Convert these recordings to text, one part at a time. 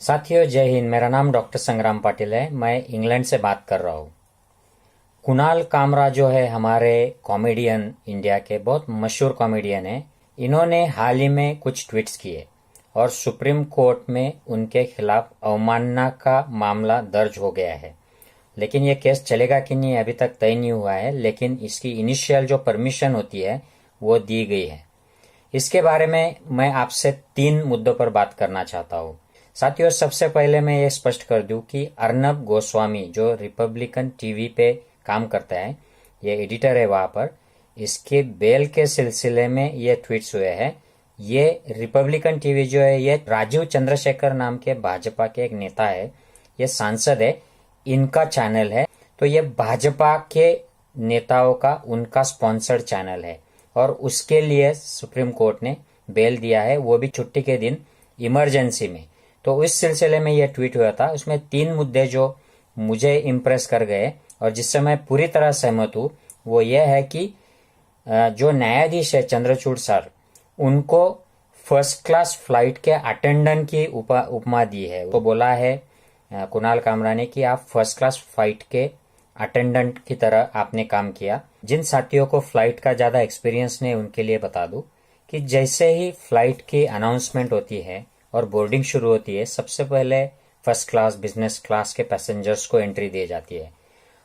साथियों, जय हिंद। मेरा नाम डॉक्टर संग्राम पाटिल है। मैं इंग्लैंड से बात कर रहा हूँ। कुणाल कामरा जो है हमारे कॉमेडियन, इंडिया के बहुत मशहूर कॉमेडियन है। इन्होंने हाल ही में कुछ ट्वीट्स किए और सुप्रीम कोर्ट में उनके खिलाफ अवमानना का मामला दर्ज हो गया है। लेकिन ये केस चलेगा कि नहीं अभी तक तय नहीं हुआ है, लेकिन इसकी इनिशियल जो परमिशन होती है वो दी गई है। इसके बारे में मैं आपसे 3 मुद्दों पर बात करना चाहता हूँ। साथियों, सबसे पहले मैं ये स्पष्ट कर दूं कि अर्नब गोस्वामी जो रिपब्लिकन टीवी पे काम करता है, ये एडिटर है वहां पर, इसके बेल के सिलसिले में ये ट्वीट्स हुए हैं। ये रिपब्लिकन टीवी जो है, ये राजीव चंद्रशेखर नाम के भाजपा के एक नेता है, ये सांसद है, इनका चैनल है। तो ये भाजपा के नेताओं का उनका स्पॉन्सर्ड चैनल है और उसके लिए सुप्रीम कोर्ट ने बेल दिया है, वो भी छुट्टी के दिन, इमरजेंसी में। तो इस सिलसिले में यह ट्वीट हुआ था। उसमें 3 मुद्दे जो मुझे इम्प्रेस कर गए और जिससे मैं पूरी तरह सहमत हूं, वो ये है कि जो न्यायाधीश है चंद्रचूड़ सर, उनको फर्स्ट क्लास फ्लाइट के अटेंडेंट की उपमा दी है। वो बोला है कुणाल कामरा ने कि आप फर्स्ट क्लास फ्लाइट के अटेंडेंट की तरह आपने काम किया। जिन साथियों को फ्लाइट का ज्यादा एक्सपीरियंस नहीं, उनके लिए बता दूं कि जैसे ही फ्लाइट की अनाउंसमेंट होती है और बोर्डिंग शुरू होती है, सबसे पहले फर्स्ट क्लास, बिजनेस क्लास के पैसेंजर्स को एंट्री दी जाती है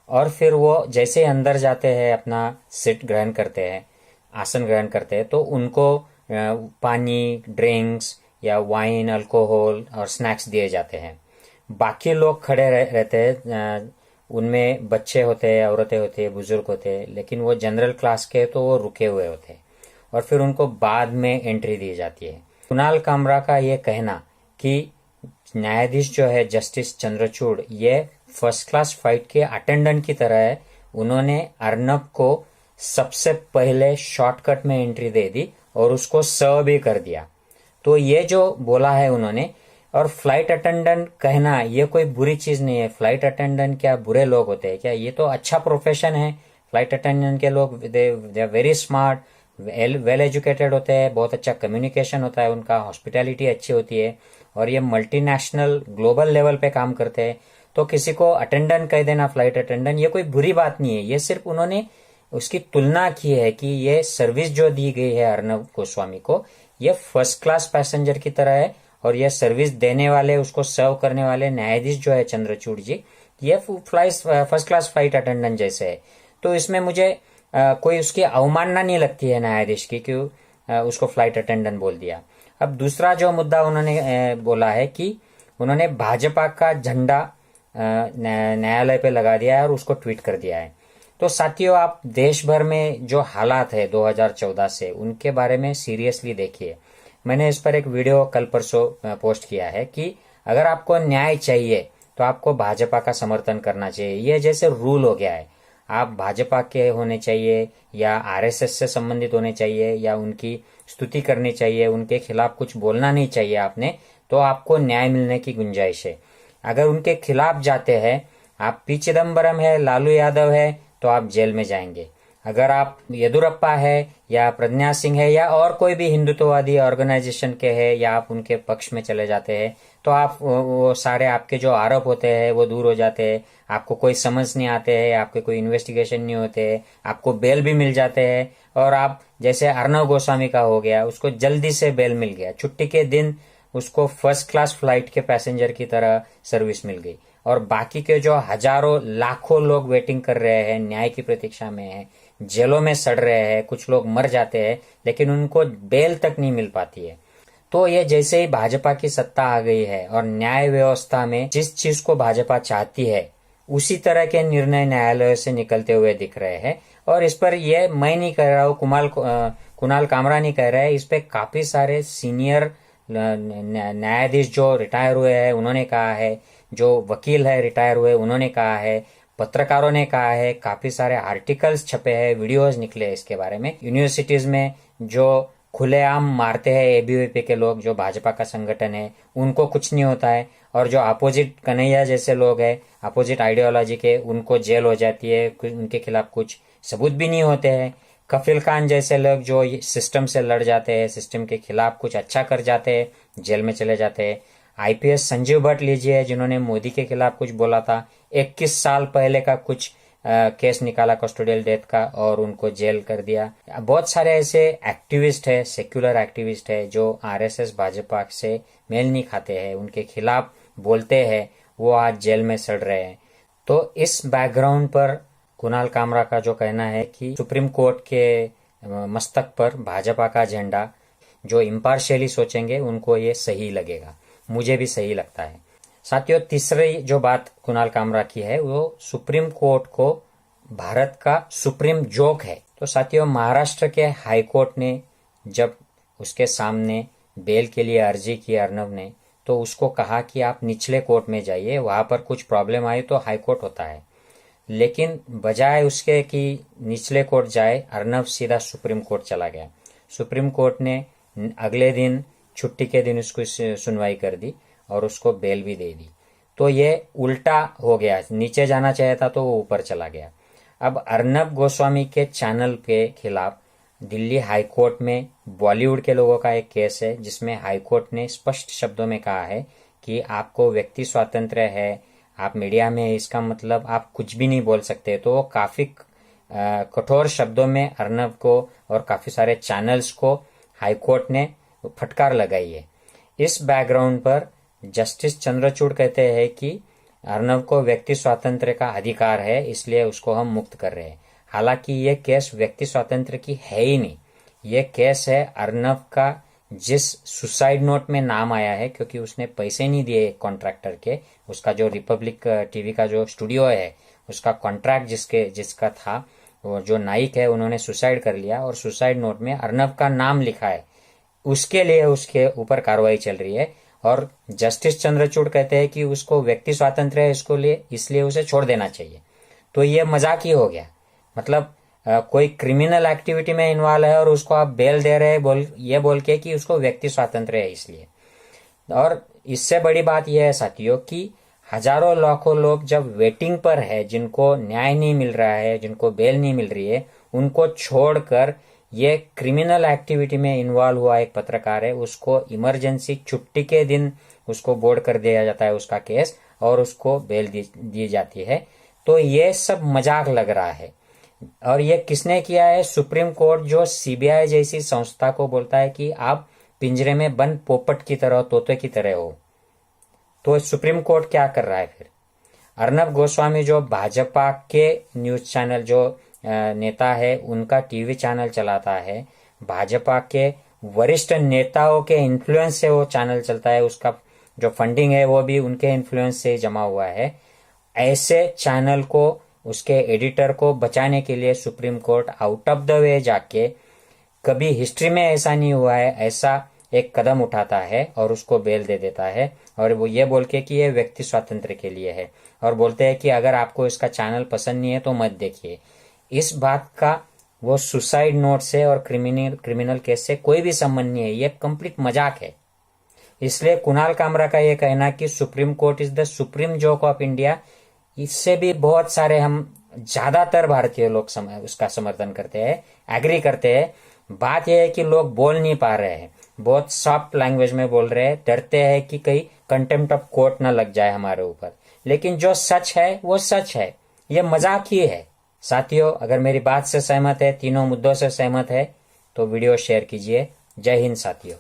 और फिर वो जैसे ही अंदर जाते हैं, अपना सीट ग्रहण करते हैं, आसन ग्रहण करते हैं, तो उनको पानी, ड्रिंक्स या वाइन, अल्कोहल और स्नैक्स दिए जाते हैं। बाकी लोग खड़े रहते हैं, उनमें बच्चे होते हैं, औरतें होती है, बुजुर्ग होते हैं, लेकिन वो जनरल क्लास के, तो वो रुके हुए होते हैं और फिर उनको बाद में एंट्री दी जाती है। कुणाल कामरा का ये कहना कि न्यायाधीश जो है जस्टिस चंद्रचूड़, ये फर्स्ट क्लास फ्लाइट के अटेंडेंट की तरह है, उन्होंने अर्नब को सबसे पहले शॉर्टकट में एंट्री दे दी और उसको सर्व भी कर दिया। तो ये जो बोला है उन्होंने, और फ्लाइट अटेंडेंट कहना ये कोई बुरी चीज नहीं है। फ्लाइट अटेंडेंट क्या बुरे लोग होते हैं क्या? ये तो अच्छा प्रोफेशन है। फ्लाइट अटेंडेंट के लोग they are very smart, well educated होते हैं, बहुत अच्छा कम्युनिकेशन होता है उनका, हॉस्पिटैलिटी अच्छी होती है और ये मल्टीनेशनल ग्लोबल लेवल पे काम करते हैं। तो किसी को अटेंडेंट कह देना, फ्लाइट अटेंडेंट, ये कोई बुरी बात नहीं है। ये सिर्फ उन्होंने उसकी तुलना की है कि ये सर्विस जो दी गई है अर्नब गोस्वामी को, ये फर्स्ट क्लास पैसेंजर की तरह है और ये सर्विस देने वाले, उसको सर्व करने वाले न्यायाधीश जो है चंद्रचूड़ जी, ये फर्स्ट क्लास फ्लाइट अटेंडेंट जैसे है। तो इसमें मुझे कोई उसकी अवमानना नहीं लगती है न्यायाधीश की, कि उसको फ्लाइट अटेंडेंट बोल दिया। अब दूसरा जो मुद्दा उन्होंने बोला है कि उन्होंने भाजपा का झंडा न्यायालय पे लगा दिया है और उसको ट्वीट कर दिया है। तो साथियों, आप देश भर में जो हालात है 2014 से, उनके बारे में सीरियसली देखिए। मैंने इस पर एक वीडियो कल परसों पोस्ट किया है कि अगर आपको न्याय चाहिए तो आपको भाजपा का समर्थन करना चाहिए। ये जैसे रूल हो गया है, आप भाजपा के होने चाहिए या आरएसएस से संबंधित होने चाहिए या उनकी स्तुति करनी चाहिए, उनके खिलाफ कुछ बोलना नहीं चाहिए आपने, तो आपको न्याय मिलने की गुंजाइश है। अगर उनके खिलाफ जाते हैं, आप पी चिदम्बरम है, लालू यादव है, तो आप जेल में जाएंगे। अगर आप येदुरप्पा है या प्रज्ञा सिंह है या और कोई भी हिंदुत्ववादी ऑर्गेनाइजेशन के है या आप उनके पक्ष में चले जाते हैं, तो आप वो सारे आपके जो आरोप होते हैं वो दूर हो जाते हैं, आपको कोई समझ नहीं आते हैं, आपके कोई इन्वेस्टिगेशन नहीं होते हैं, आपको बेल भी मिल जाते हैं और आप, जैसे अर्नब गोस्वामी का हो गया, उसको जल्दी से बेल मिल गया, छुट्टी के दिन उसको फर्स्ट क्लास फ्लाइट के पैसेंजर की तरह सर्विस मिल गई। और बाकी के जो हजारों लाखों लोग वेटिंग कर रहे हैं, न्याय की प्रतीक्षा में है, जेलों में सड़ रहे हैं, कुछ लोग मर जाते हैं, लेकिन उनको बेल तक नहीं मिल पाती है। तो ये जैसे ही भाजपा की सत्ता आ गई है और न्याय व्यवस्था में जिस चीज को भाजपा चाहती है, उसी तरह के निर्णय न्यायालय से निकलते हुए दिख रहे हैं। और इस पर ये मैं नहीं कह रहा हूँ, कुणाल कामरा नहीं कह रहे हैं, इस पे काफी सारे सीनियर न्यायाधीश जो रिटायर हुए हैं उन्होंने कहा है, जो वकील है रिटायर हुए उन्होंने कहा है, पत्रकारों ने कहा है, काफी सारे आर्टिकल्स छपे हैं, वीडियोस निकले हैं इसके बारे में। यूनिवर्सिटीज में जो खुलेआम मारते हैं एबीवीपी के लोग, जो भाजपा का संगठन है, उनको कुछ नहीं होता है, और जो अपोजिट कन्हैया जैसे लोग हैं, अपोजिट आइडियोलॉजी के, उनको जेल हो जाती है, उनके खिलाफ कुछ सबूत भी नहीं होते हैं। कफिल खान जैसे लोग जो सिस्टम से लड़ जाते हैं, सिस्टम के खिलाफ कुछ अच्छा कर जाते हैं, जेल में चले जाते हैं। आईपीएस संजीव भट्ट लीजिए, जिन्होंने मोदी के खिलाफ कुछ बोला था, 21 साल पहले का कुछ केस निकाला कस्टोडियल डेथ का और उनको जेल कर दिया। बहुत सारे ऐसे एक्टिविस्ट है, सेक्युलर एक्टिविस्ट है, जो आरएसएस भाजपा से मेल नहीं खाते हैं, उनके खिलाफ बोलते हैं, वो आज जेल में सड़ रहे हैं। तो इस बैकग्राउंड पर कुणाल कामरा का जो कहना है कि सुप्रीम कोर्ट के मस्तक पर भाजपा का झंडा, जो इम्पार्शियली सोचेंगे उनको ये सही लगेगा, मुझे भी सही लगता है। साथियों, तीसरी जो बात कुणाल कामरा की है वो सुप्रीम कोर्ट को भारत का सुप्रीम जोक है। तो साथियों, महाराष्ट्र के हाई कोर्ट ने जब उसके सामने बेल के लिए अर्जी की अर्नब ने, तो उसको कहा कि आप निचले कोर्ट में जाइए, वहां पर कुछ प्रॉब्लम आई तो हाई कोर्ट होता है। लेकिन बजाय उसके कि निचले कोर्ट जाए, अर्नब सीधा सुप्रीम कोर्ट चला गया। सुप्रीम कोर्ट ने अगले दिन, छुट्टी के दिन, उसको सुनवाई कर दी और उसको बेल भी दे दी। तो ये उल्टा हो गया, नीचे जाना चाहिए था तो वो ऊपर चला गया। अब अर्नब गोस्वामी के चैनल के खिलाफ दिल्ली हाई कोर्ट में बॉलीवुड के लोगों का एक केस है, जिसमें हाई कोर्ट ने स्पष्ट शब्दों में कहा है कि आपको व्यक्ति स्वातंत्र्य है, आप मीडिया में, इसका मतलब आप कुछ भी नहीं बोल सकते। तो वो काफी कठोर शब्दों में अर्नब को और काफी सारे चैनल्स को हाई कोर्ट ने फटकार लगाई है। इस बैकग्राउंड पर जस्टिस चंद्रचूड़ कहते हैं कि अर्नब को व्यक्ति स्वातंत्र्य का अधिकार है, इसलिए उसको हम मुक्त कर रहे हैं। हालांकि ये केस व्यक्ति स्वातंत्र्य की है ही नहीं, ये केस है अर्नब का जिस सुसाइड नोट में नाम आया है, क्योंकि उसने पैसे नहीं दिए कॉन्ट्रैक्टर के। उसका जो रिपब्लिक टीवी का जो स्टूडियो है, उसका कॉन्ट्रैक्ट जिसका था, वो जो नाइक है, उन्होंने सुसाइड कर लिया और सुसाइड नोट में अर्नब का नाम लिखा है। उसके लिए उसके ऊपर कार्रवाई चल रही है और जस्टिस चंद्रचूड़ कहते हैं कि उसको व्यक्ति स्वातंत्र्य है, इसको लिए इसलिए उसे छोड़ देना चाहिए। तो ये मजाक ही हो गया। मतलब कोई क्रिमिनल एक्टिविटी में इन्वॉल्व है और उसको आप बेल दे रहे हैं ये बोल के कि उसको व्यक्ति स्वातंत्र्य है इसलिए। और इससे बड़ी बात यह है साथियों कि हजारों लाखों लोग जब वेटिंग पर है, जिनको न्याय नहीं मिल रहा है, जिनको बेल नहीं मिल रही है, उनको छोड़कर ये क्रिमिनल एक्टिविटी में इन्वॉल्व हुआ एक पत्रकार है, उसको इमरजेंसी छुट्टी के दिन उसको बोर्ड कर दिया जाता है उसका केस और उसको बेल दी जाती है। तो ये सब मजाक लग रहा है। और ये किसने किया है? सुप्रीम कोर्ट, जो सीबीआई जैसी संस्था को बोलता है कि आप पिंजरे में बंद पोपट की तरह, तोते की तरह हो। तो सुप्रीम कोर्ट क्या कर रहा है फिर? अर्नब गोस्वामी जो भाजपा के न्यूज चैनल, जो नेता है, उनका टीवी चैनल चलाता है, भाजपा के वरिष्ठ नेताओं के इन्फ्लुएंस से वो चैनल चलता है, उसका जो फंडिंग है वो भी उनके इन्फ्लुएंस से जमा हुआ है। ऐसे चैनल को, उसके एडिटर को बचाने के लिए supreme court out of the way जाके, कभी हिस्ट्री में ऐसा नहीं हुआ है, ऐसा एक कदम उठाता है और उसको बेल दे देता है, और वो ये बोल के कि ये व्यक्ति स्वातंत्र्य के लिए है, और बोलते हैं कि अगर आपको इसका चैनल पसंद नहीं है तो मत देखिए। इस बात का वो सुसाइड नोट से और क्रिमिनल केस से कोई भी संबंध नहीं है, ये कंप्लीट मजाक है। इसलिए कुणाल कामरा का ये कहना कि supreme court is the supreme joke of India, इससे भी बहुत सारे, हम ज्यादातर भारतीय लोग उसका समर्थन करते हैं, एग्री करते हैं। बात यह है कि लोग बोल नहीं पा रहे हैं, बहुत सॉफ्ट लैंग्वेज में बोल रहे हैं, डरते हैं कि कहीं कंटेम्प्ट ऑफ कोर्ट न लग जाए हमारे ऊपर। लेकिन जो सच है वो सच है, ये मजाक ही है। साथियों, अगर मेरी बात से सहमत है, तीनों मुद्दों से सहमत है, तो वीडियो शेयर कीजिए। जय हिंद साथियों।